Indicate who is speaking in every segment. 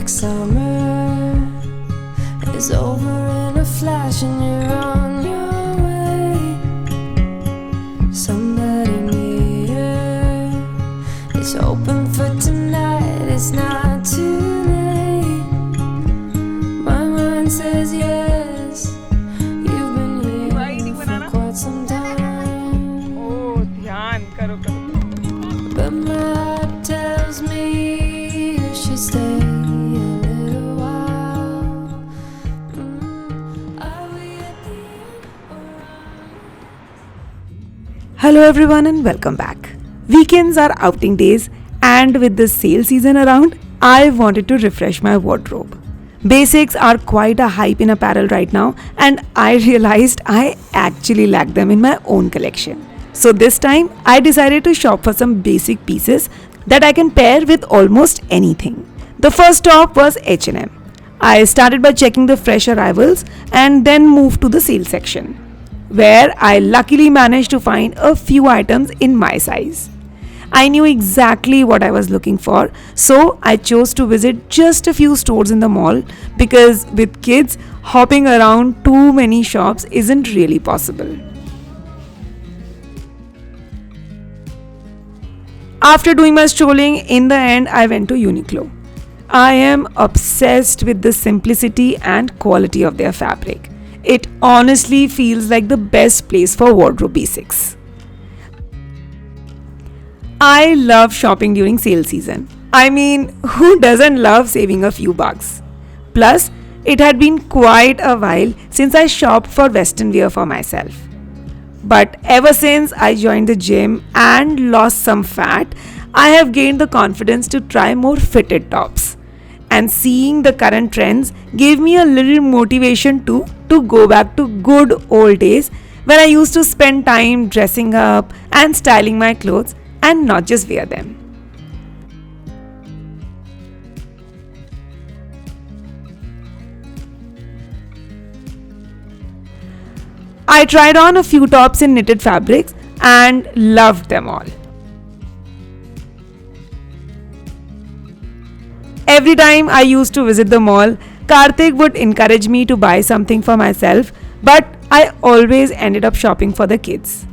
Speaker 1: like summer is over in a flash and you're on your way. Somebody near is open for tonight. It's not too late. My mind says yes. You've been here for quite some time.
Speaker 2: Oh, ध्यान करो करो.
Speaker 1: But my heart tells me you should stay a little while. Are we at the end or
Speaker 3: Hello everyone and welcome back. Weekends are outing days, and with the sale season around, I wanted to refresh my wardrobe. Basics are quite a hype in apparel right now, and I realized I actually lack them in my own collection. So this time I decided to shop for some basic pieces that I can pair with almost anything. The first stop was H&M. I started by checking the fresh arrivals and then moved to the sale section, where I luckily managed to find a few items in my size. I knew exactly what I was looking for, so I chose to visit just a few stores in the mall because with kids, hopping around too many shops isn't really possible. After doing my strolling, in the end, I went to Uniqlo. I am obsessed with the simplicity and quality of their fabric. It honestly feels like the best place for wardrobe basics. I love shopping during sale season. I mean, who doesn't love saving a few bucks? Plus, it had been quite a while since I shopped for western wear for myself. But ever since I joined the gym and lost some fat, I have gained the confidence to try more fitted tops. And seeing the current trends gave me a little motivation to go back to good old days when I used to spend time dressing up and styling my clothes and not just wear them. I tried on a few tops in knitted fabrics and loved them all. Every time I used to visit the mall, Karthik would encourage me to buy something for myself, but I always ended up shopping for the kids.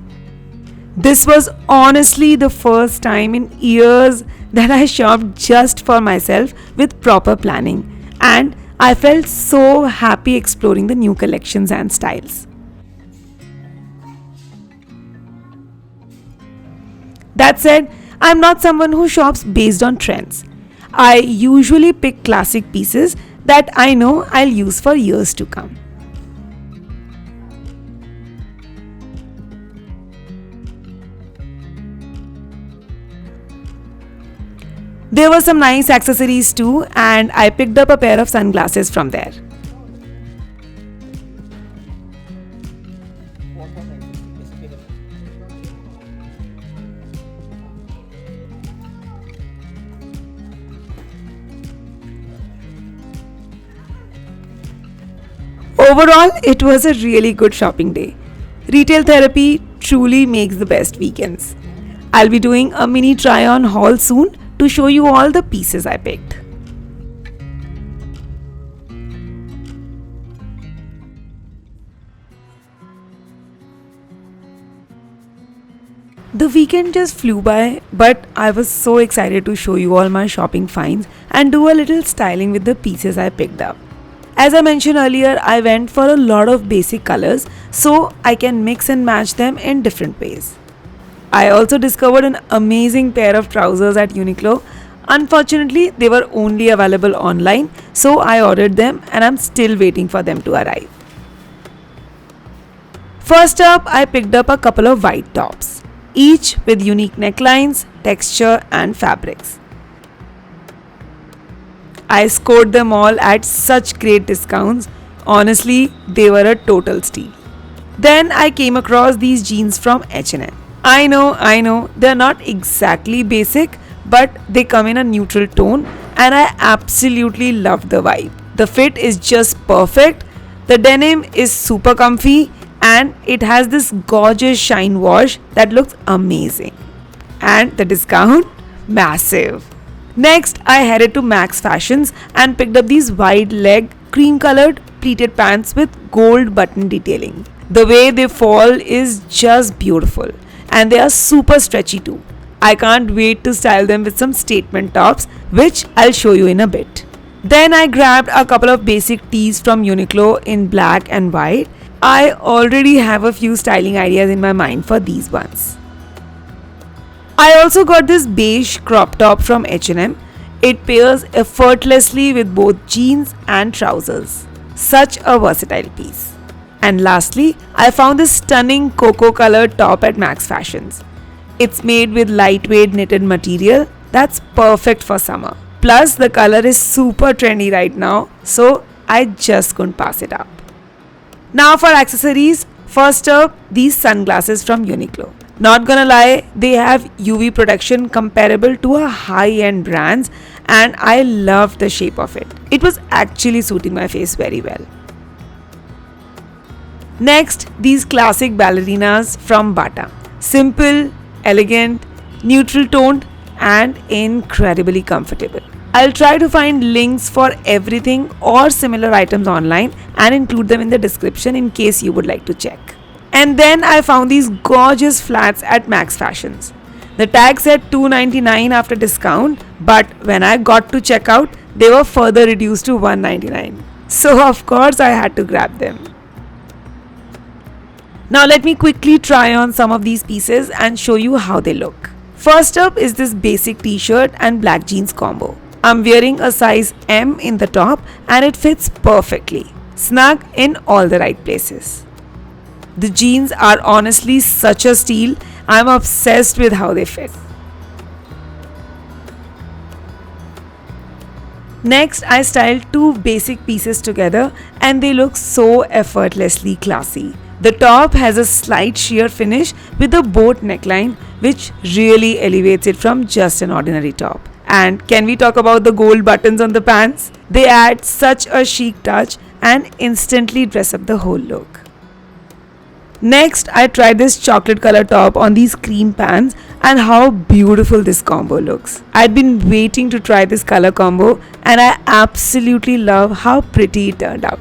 Speaker 3: This was honestly the first time in years that I shopped just for myself with proper planning, and I felt so happy exploring the new collections and styles. That said, I'm not someone who shops based on trends. I usually pick classic pieces that I know I'll use for years to come. There were some nice accessories too, and I picked up a pair of sunglasses from there. Overall, it was a really good shopping day. Retail therapy truly makes the best weekends. I'll be doing a mini try-on haul soon to show you all the pieces I picked. The weekend just flew by, but I was so excited to show you all my shopping finds and do a little styling with the pieces I picked up. As I mentioned earlier, I went for a lot of basic colors so I can mix and match them in different ways. I also discovered an amazing pair of trousers at Uniqlo. Unfortunately, they were only available online, so I ordered them and I'm still waiting for them to arrive. First up, I picked up a couple of white tops, each with unique necklines, texture and fabrics. I scored them all at such great discounts. Honestly, they were a total steal. Then I came across these jeans from H&M. I know, they're not exactly basic, but they come in a neutral tone and I absolutely love the vibe. The fit is just perfect, the denim is super comfy and it has this gorgeous shine wash that looks amazing. And the discount? Massive. Next, I headed to Max Fashions and picked up these wide leg, cream colored pleated pants with gold button detailing. The way they fall is just beautiful, and they are super stretchy too. I can't wait to style them with some statement tops, which I'll show you in a bit. Then I grabbed a couple of basic tees from Uniqlo in black and white. I already have a few styling ideas in my mind for these ones. I also got this beige crop top from H&M. It pairs effortlessly with both jeans and trousers. Such a versatile piece. And lastly, I found this stunning cocoa colored top at Max Fashions. It's made with lightweight knitted material that's perfect for summer. Plus, the color is super trendy right now, so I just couldn't pass it up. Now for accessories, first up, these sunglasses from Uniqlo. Not gonna lie, they have UV protection comparable to a high-end brands, and I loved the shape of it. It was actually suiting my face very well. Next, these classic ballerinas from Bata. Simple, elegant, neutral toned, and incredibly comfortable. I'll try to find links for everything or similar items online and include them in the description in case you would like to check. And then I found these gorgeous flats at Max Fashions. The tag said $299 after discount, but when I got to checkout, they were further reduced to $199. So of course I had to grab them. Now let me quickly try on some of these pieces and show you how they look. First up is this basic t-shirt and black jeans combo. I'm wearing a size M in the top and it fits perfectly, snug in all the right places. The jeans are honestly such a steal. I'm obsessed with how they fit. Next, I styled two basic pieces together and they look so effortlessly classy. The top has a slight sheer finish with a boat neckline, which really elevates it from just an ordinary top. And can we talk about the gold buttons on the pants? They add such a chic touch and instantly dress up the whole look. Next, I tried this chocolate color top on these cream pants and how beautiful this combo looks. I'd been waiting to try this color combo and I absolutely love how pretty it turned out.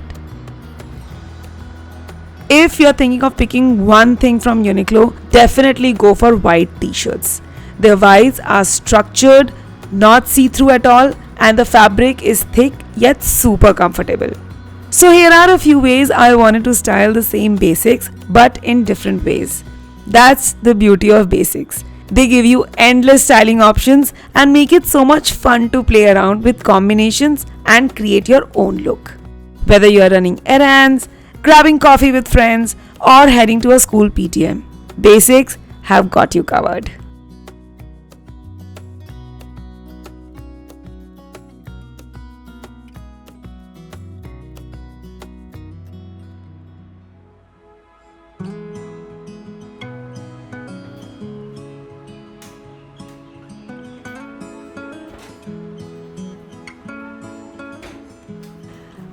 Speaker 3: If you're thinking of picking one thing from Uniqlo, definitely go for white t-shirts. Their whites are structured, not see-through at all, and the fabric is thick yet super comfortable. So here are a few ways I wanted to style the same basics but in different ways. That's the beauty of basics. They give you endless styling options and make it so much fun to play around with combinations and create your own look. Whether you're running errands, grabbing coffee with friends, or heading to a school PTM, basics have got you covered.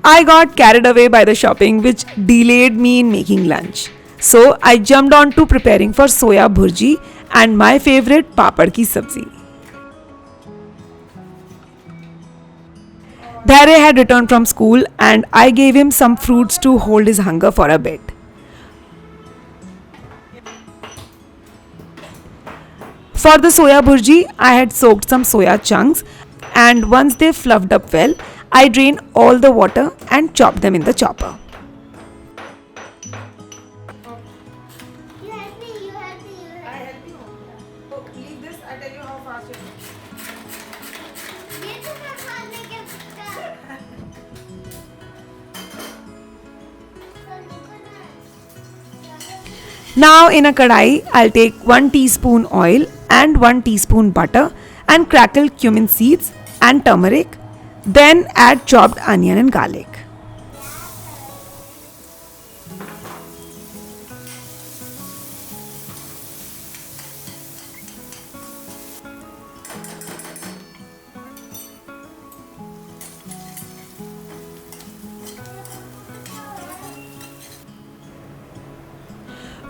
Speaker 3: I got carried away by the shopping, which delayed me in making lunch. So I jumped on to preparing for soya bhurji and my favorite papad ki sabzi. Dharya had returned from school and I gave him some fruits to hold his hunger for a bit. For the soya bhurji, I had soaked some soya chunks and once they fluffed up well, I drained all the water and chopped them in the chopper.
Speaker 4: You help me.
Speaker 3: I help you. Oh, leave this. I tell you how fast it is.
Speaker 4: ये तो मैं खाने के उसका
Speaker 3: Now in a kadai, I'll take 1 teaspoon oil and 1 teaspoon butter and crackle cumin seeds and turmeric. Then add chopped onion and garlic.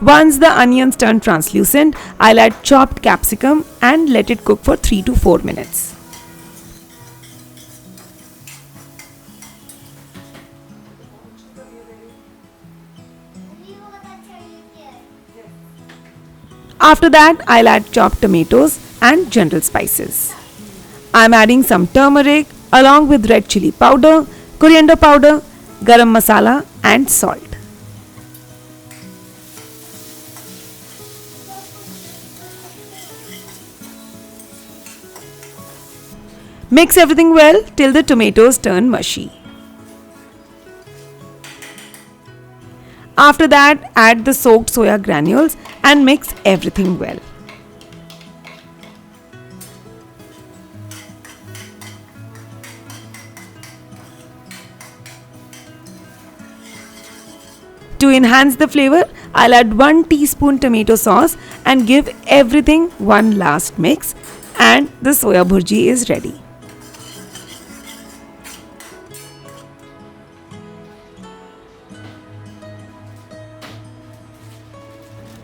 Speaker 3: Once the onions turn translucent, I'll add chopped capsicum and let it cook for 3 to 4 minutes. After that, I'll add chopped tomatoes and general spices. I'm adding some turmeric along with red chili powder, coriander powder, garam masala and salt. Mix everything well till the tomatoes turn mushy. After that, add the soaked soya granules and mix everything well. To enhance the flavor, I'll add 1 teaspoon tomato sauce and give everything one last mix, and the soya bhurji is ready.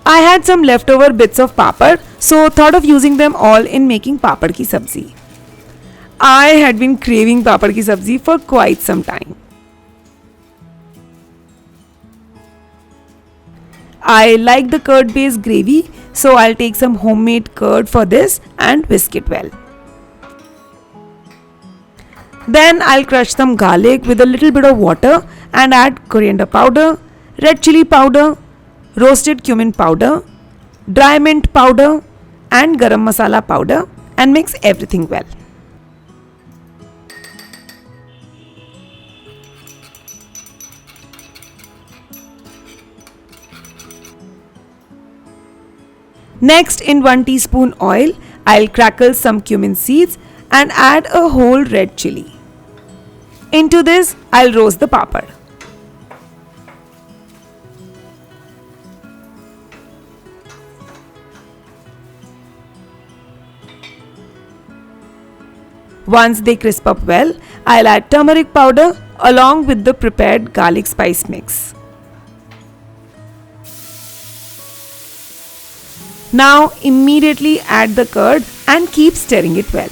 Speaker 3: I had some leftover bits of papad, so thought of using them all in making papad ki sabzi. I had been craving papad ki sabzi for quite some time. I like the curd based gravy, so I'll take some homemade curd for this and whisk it well. Then I'll crush some garlic with a little bit of water and add coriander powder, red chili powder, roasted cumin powder, dry mint powder and garam masala powder and mix everything well. Next, in 1 teaspoon oil, I'll crackle some cumin seeds and add a whole red chili. Into this, I'll roast the papad. Once they crisp up well, I'll add turmeric powder along with the prepared garlic spice mix. Now immediately add the curd and keep stirring it well.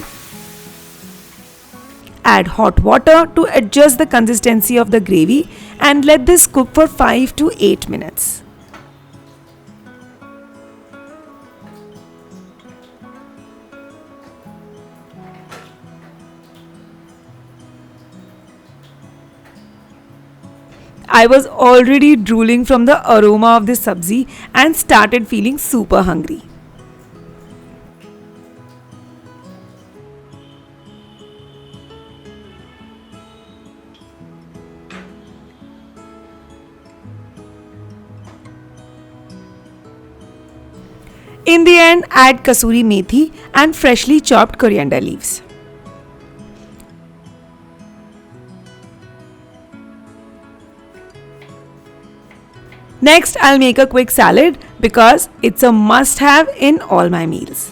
Speaker 3: Add hot water to adjust the consistency of the gravy and let this cook for 5 to 8 minutes. I was already drooling from the aroma of this sabzi and started feeling super hungry. In the end, add kasuri methi and freshly chopped coriander leaves. Next, I'll make a quick salad because it's a must-have in all my meals.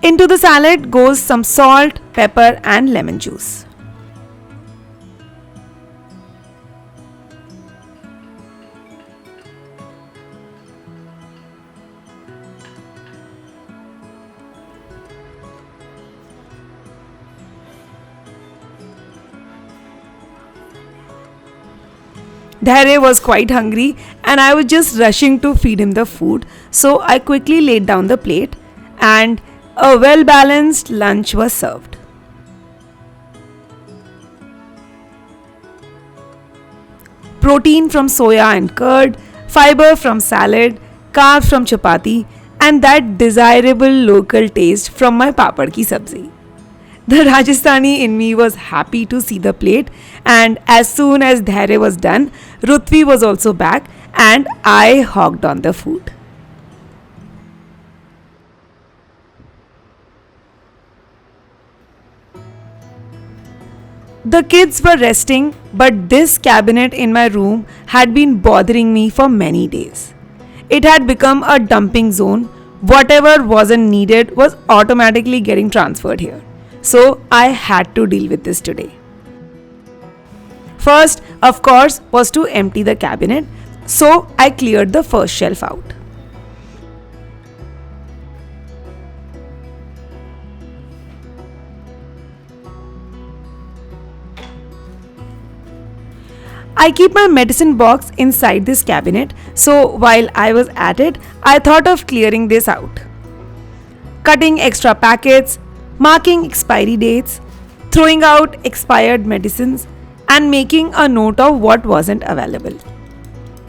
Speaker 3: Into the salad goes some salt, pepper and lemon juice. Dhairya was quite hungry and I was just rushing to feed him the food, so I quickly laid down the plate and a well-balanced lunch was served. Protein from soya and curd, fiber from salad, carbs from chapati and that desirable local taste from my papad ki sabzi. The Rajasthani in me was happy to see the plate, and as soon as Dhairya was done, Rutvi was also back and I hogged on the food. The kids were resting, but this cabinet in my room had been bothering me for many days. It had become a dumping zone. Whatever wasn't needed was automatically getting transferred here. So I had to deal with this today. First, of course, was to empty the cabinet, so I cleared the first shelf out. I keep my medicine box inside this cabinet, so while I was at it, I thought of clearing this out. Cutting extra packets, marking expiry dates, throwing out expired medicines, and making a note of what wasn't available.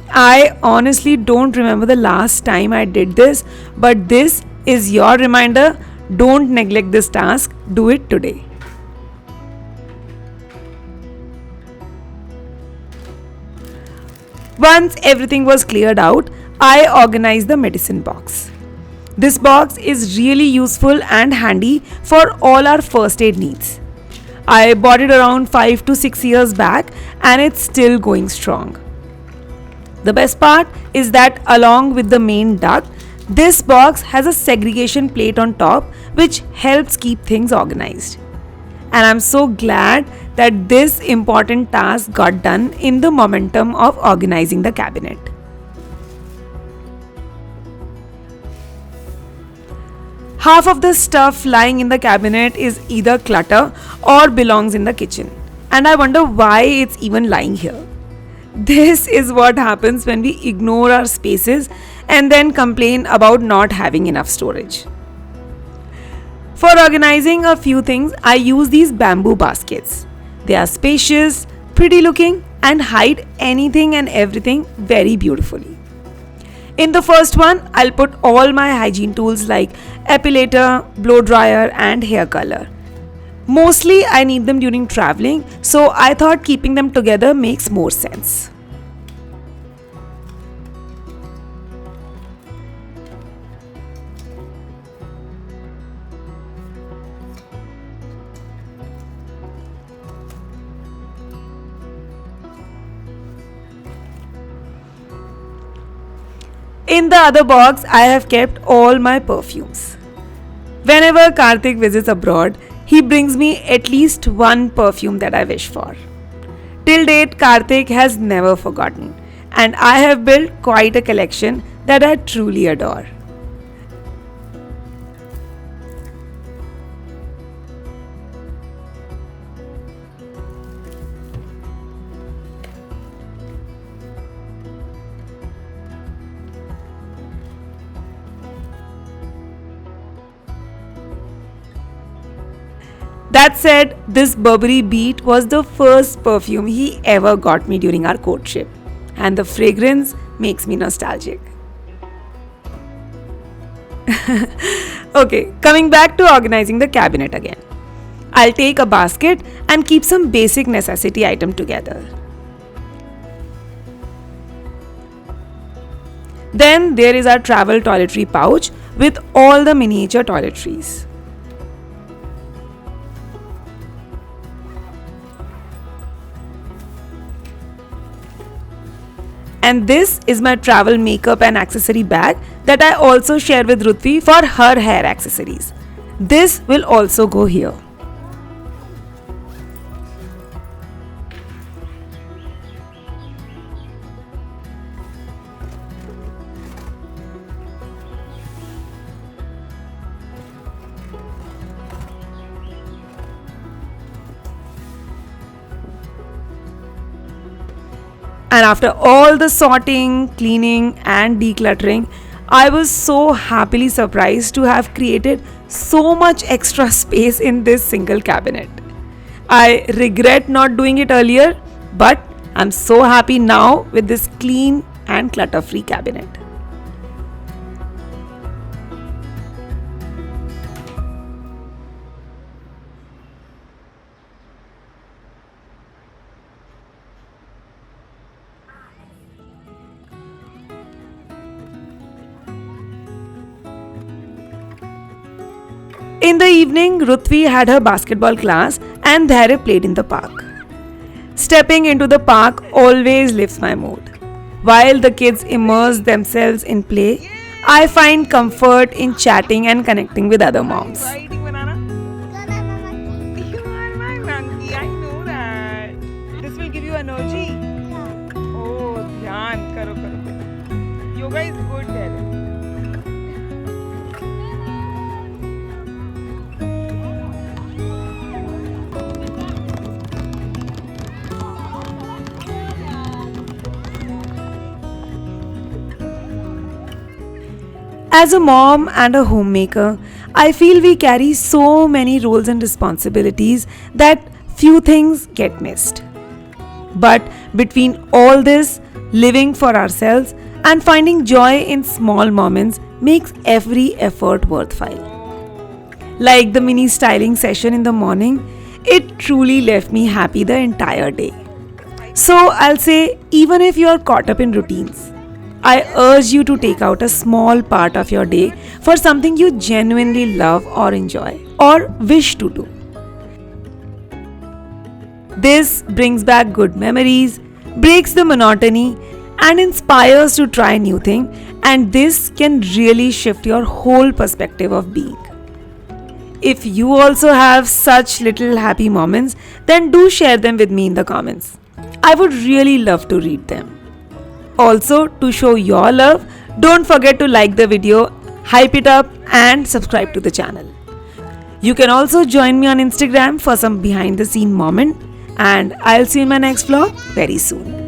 Speaker 3: I honestly don't remember the last time I did this, but this is your reminder. Don't neglect this task, do it today. Once everything was cleared out, I organized the medicine box. This box is really useful and handy for all our first aid needs. I bought it around 5 to 6 years back and it's still going strong. The best part is that along with the main duct, this box has a segregation plate on top which helps keep things organized. And I'm so glad that this important task got done in the momentum of organizing the cabinet. Half of the stuff lying in the cabinet is either clutter or belongs in the kitchen, and I wonder why it's even lying here. This is what happens when we ignore our spaces and then complain about not having enough storage. For organizing a few things, I use these bamboo baskets. They are spacious, pretty looking, and hide anything and everything very beautifully. In the first one, I'll put all my hygiene tools like epilator, blow dryer, and hair color. Mostly I need them during traveling, so I thought keeping them together makes more sense. In the other box, I have kept all my perfumes. Whenever Karthik visits abroad, he brings me at least one perfume that I wish for. Till date, Karthik has never forgotten, and I have built quite a collection that I truly adore. That said, this Burberry Beat was the first perfume he ever got me during our courtship, and the fragrance makes me nostalgic. Okay, coming back to organizing the cabinet again. I'll take a basket and keep some basic necessity item together. Then there is our travel toiletry pouch with all the miniature toiletries. And this is my travel makeup and accessory bag that I also share with Rutvi for her hair accessories. This will also go here. And after all the sorting, cleaning, and decluttering, I was so happily surprised to have created so much extra space in this single cabinet. I regret not doing it earlier, but I'm so happy now with this clean and clutter-free cabinet. In the evening, Rutvi had her basketball class and Dhairya played in the park. Stepping into the park always lifts my mood. While the kids immerse themselves in play, I find comfort in chatting and connecting with other moms.
Speaker 2: Are you eating banana? You are my monkey. I know that. This will give you energy. Oh, dhyan karo karo. Yoga is good there.
Speaker 3: As a mom and a homemaker, I feel we carry so many roles and responsibilities that few things get missed. But between all this, living for ourselves and finding joy in small moments makes every effort worthwhile. Like the mini styling session in the morning, it truly left me happy the entire day. So I'll say, even if you are caught up in routines, I urge you to take out a small part of your day for something you genuinely love or enjoy or wish to do. This brings back good memories, breaks the monotony, and inspires to try new things, and this can really shift your whole perspective of being. If you also have such little happy moments, then do share them with me in the comments. I would really love to read them. Also, to show your love, don't forget to like the video, hype it up, and subscribe to the channel. You can also join me on Instagram for some behind the scene moment, and I'll see you in my next vlog very soon.